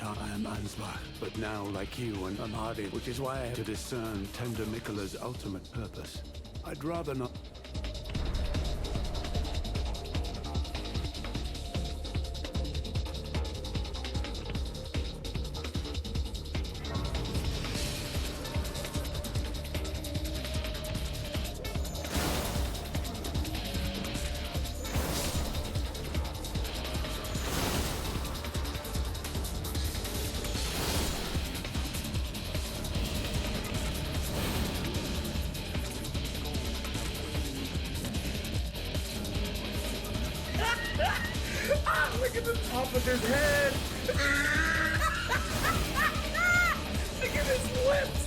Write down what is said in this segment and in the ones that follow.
time I am Ansbach, but now, like you and Amadi, which is why I have to discern Tender Mikkela's ultimate purpose. I'd rather not... Look at the top of his head! Look at his lips!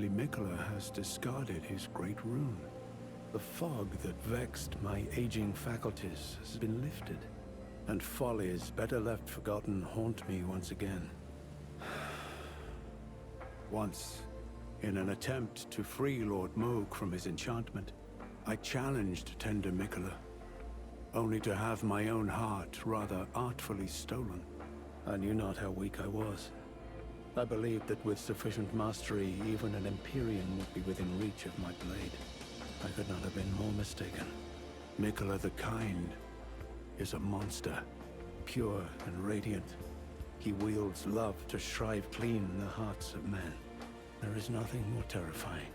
kindly Mikola has discarded his great rune. The fog that vexed my aging faculties has been lifted, and follies better left forgotten haunt me once again. Once, in an attempt to free Lord Moog from his enchantment, I challenged tender Mikola, only to have my own heart rather artfully stolen. I knew not how weak I was. I believed that with sufficient mastery, even an Empyrean would be within reach of my blade. I could not have been more mistaken. Mikola the Kind is a monster, pure and radiant. He wields love to shrive clean the hearts of men. There is nothing more terrifying.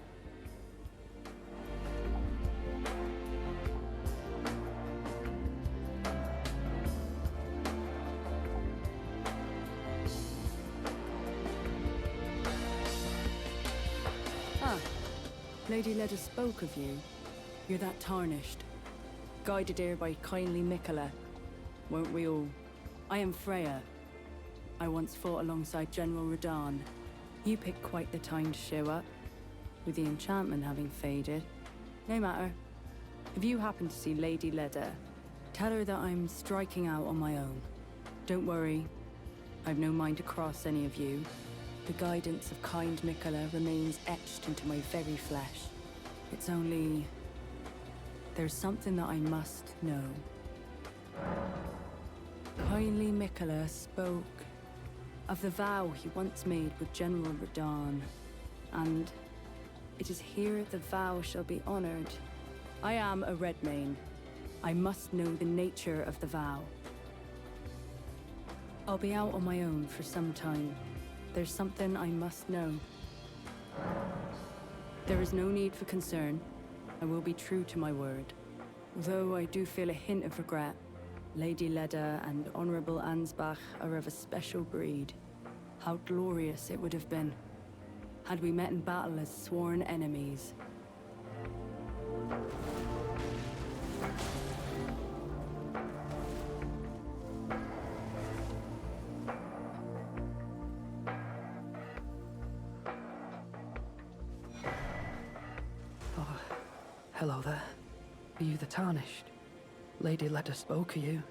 Lady Leda spoke of you. You're that tarnished. Guided here by kindly Mikola. Won't we all? I am Freya. I once fought alongside General Radahn. You picked quite the time to show up, with the enchantment having faded. No matter. If you happen to see Lady Leda, tell her that I'm striking out on my own. Don't worry. I've no mind to cross any of you. The guidance of kind Mikola remains etched into my very flesh. It's only... there's something that I must know. Kindly Mikola spoke of the vow he once made with General Radahn, and it is here the vow shall be honored. I am a Redmane. I must know the nature of the vow. I'll be out on my own for some time. There's something I must know. There is no need for concern. I will be true to my word. Though I do feel a hint of regret. Lady Leda and Honorable Ansbach are of a special breed. How glorious it would have been had we met in battle as sworn enemies. Hello there. Are you the Tarnished? Lady Leda spoke of you.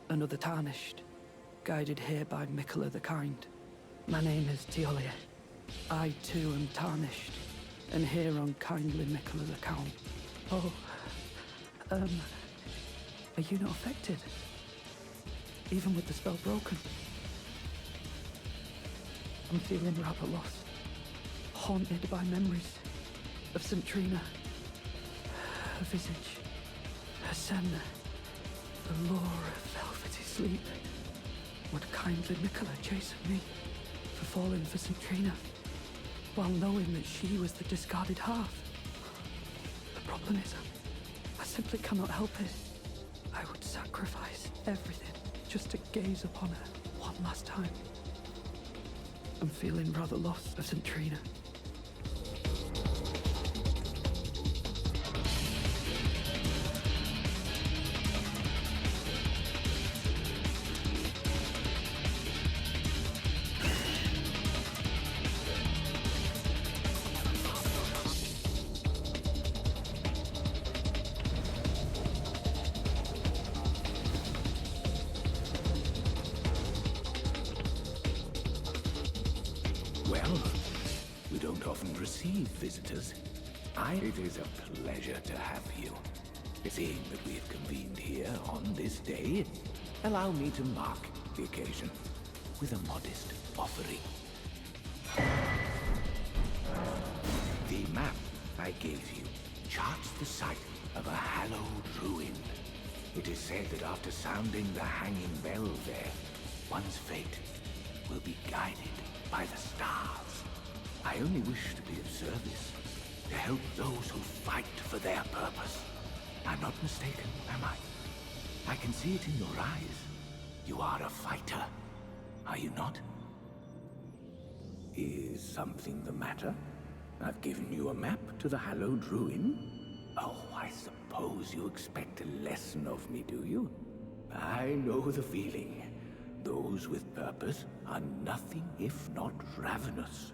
Another Tarnished. Guided here by Mikola the Kind. My name is Teolia. I too am Tarnished. And here on kindly Mikola's account. Oh, are you not affected? Even with the spell broken? I'm feeling rather lost. Haunted by memories of St. Trina. Her visage, her scent, the lure of velvety sleep. Would kindly Mikola chasten me for falling for St. Trina, while knowing that she was the discarded half? The problem is, I simply cannot help it. I would sacrifice everything just to gaze upon her one last time. I'm feeling rather lost of St. Trina. Visitors. It is a pleasure to have you. Seeing that we have convened here on this day, allow me to mark the occasion with a modest offering. The map I gave you charts the site of a hallowed ruin. It is said that after sounding the hanging bell there, one's fate will be guided by the stars. I only wish to be of service, to help those who fight for their purpose. I'm not mistaken, am I? I can see it in your eyes. You are a fighter, are you not? Is something the matter? I've given you a map to the hallowed ruin. Oh, I suppose you expect a lesson of me, do you? I know the feeling. Those with purpose are nothing if not ravenous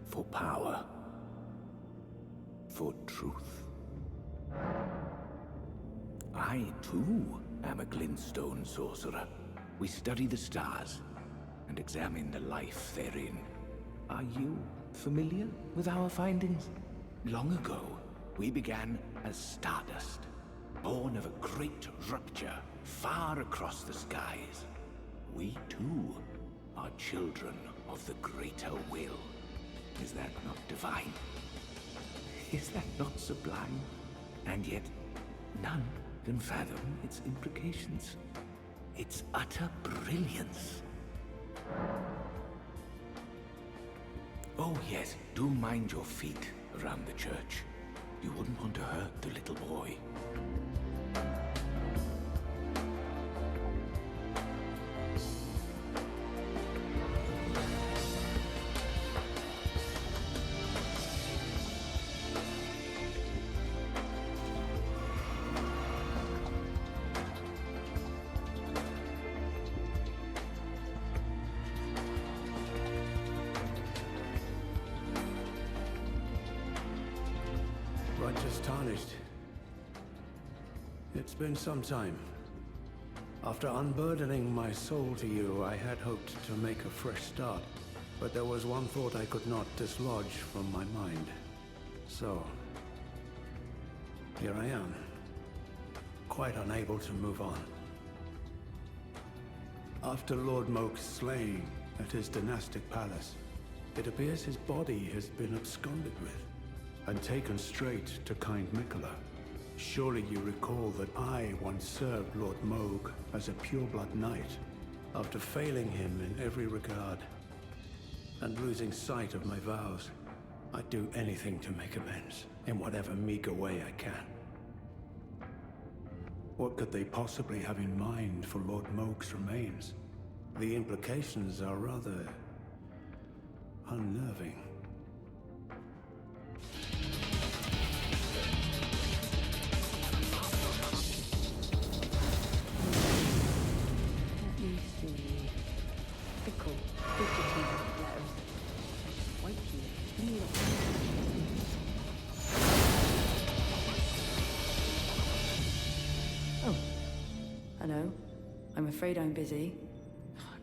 for power. for truth. I, too, am a glintstone sorcerer. We study the stars and examine the life therein. Are you familiar with our findings? Long ago, we began as stardust, born of a great rupture far across the skies. We, too, are children of the greater will. Is that not divine? Is that not sublime? And yet, none can fathom its implications. Its utter brilliance. Oh yes, do mind your feet around the church. You wouldn't want to hurt the little boy. Righteous tarnished. It's been some time. After unburdening my soul to you, I had hoped to make a fresh start. But there was one thought I could not dislodge from my mind. So, here I am. Quite unable to move on. After Lord Moke's slaying at his dynastic palace, it appears his body has been absconded with and taken straight to kind Mikola. Surely you recall that I once served Lord Moog as a pureblood knight, after failing him in every regard, and losing sight of my vows. I'd do anything to make amends, in whatever meager way I can. What could they possibly have in mind for Lord Moog's remains? The implications are rather unnerving. Let me see. Pickle. Fidgeting letters. White key. Oh. Hello. I'm afraid I'm busy.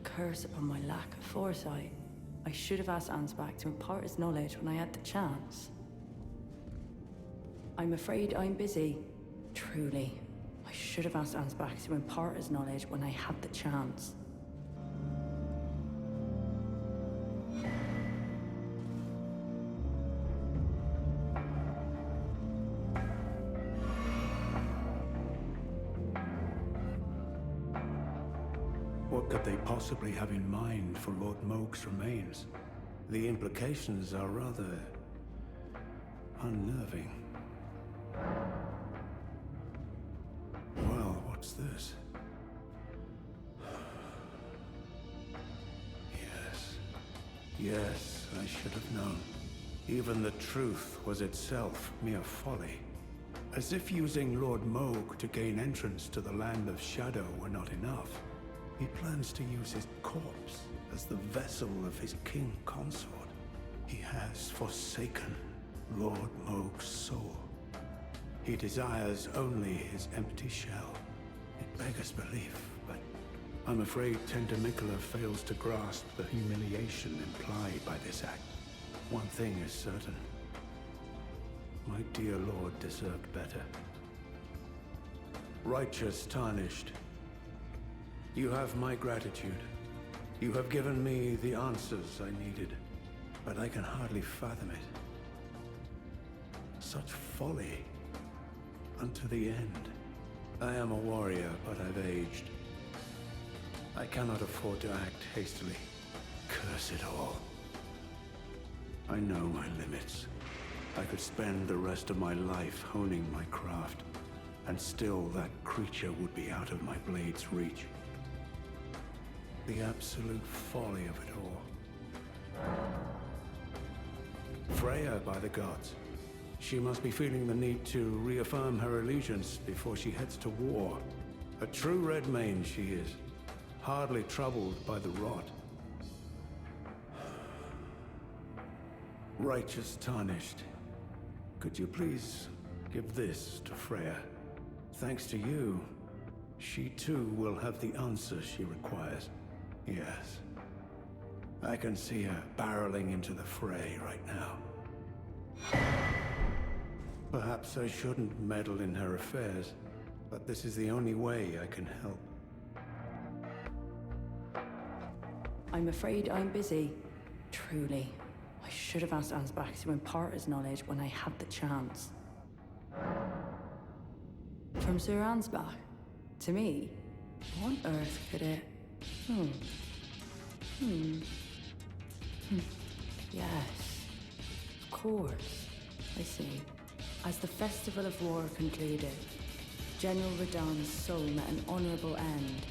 Curse upon my lack of foresight. I should have asked Ansbach to impart his knowledge when I had the chance. I'm afraid I'm busy. Truly. I should have asked Ansbach to impart his knowledge when I had the chance. What could they possibly have in mind for Lord Moog's remains? The implications are rather unnerving. Well, what's this? Yes, I should have known. Even the truth was itself mere folly. As if using Lord Moog to gain entrance to the land of shadow were not enough. He plans to use his corpse as the vessel of his king consort. He has forsaken Lord Moog's soul. He desires only his empty shell. It beggars belief, but I'm afraid tender Mikola fails to grasp the humiliation implied by this act. One thing is certain. My dear lord deserved better. Righteous tarnished. You have my gratitude. You have given me the answers I needed, but I can hardly fathom it. Such folly. Unto the end. I am a warrior, but I've aged. I cannot afford to act hastily. Curse it all. I know my limits. I could spend the rest of my life honing my craft, and still that creature would be out of my blade's reach. The absolute folly of it all. Freya, by the gods. She must be feeling the need to reaffirm her allegiance before she heads to war. A true red mane she is, hardly troubled by the rot. Righteous tarnished. Could you please give this to Freya? Thanks to you, she too will have the answer she requires. Yes. I can see her barreling into the fray right now. Perhaps I shouldn't meddle in her affairs, but this is the only way I can help. I'm afraid I'm busy. Truly. I should have asked Ansbach to impart his knowledge when I had the chance. From Sir Ansbach? To me? What on earth could it... Yes. Of course. I see. As the Festival of War concluded, General Radahn's soul met an honorable end,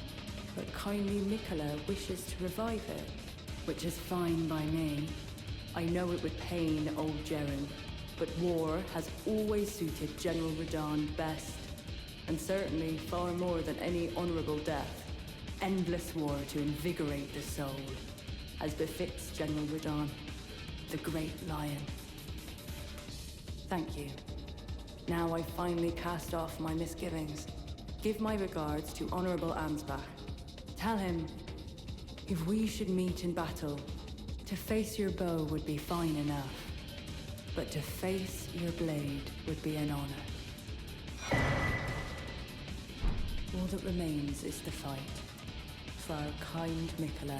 but kindly Mikola wishes to revive it, which is fine by me. I know it would pain old Jeren, but war has always suited General Radahn best, and certainly far more than any honorable death. Endless war to invigorate the soul, as befits General Radahn, the great lion. Thank you. Now I finally cast off my misgivings. Give my regards to Honorable Ansbach. Tell him, if we should meet in battle, to face your bow would be fine enough, but to face your blade would be an honor. All that remains is the fight, for our kind Mikola.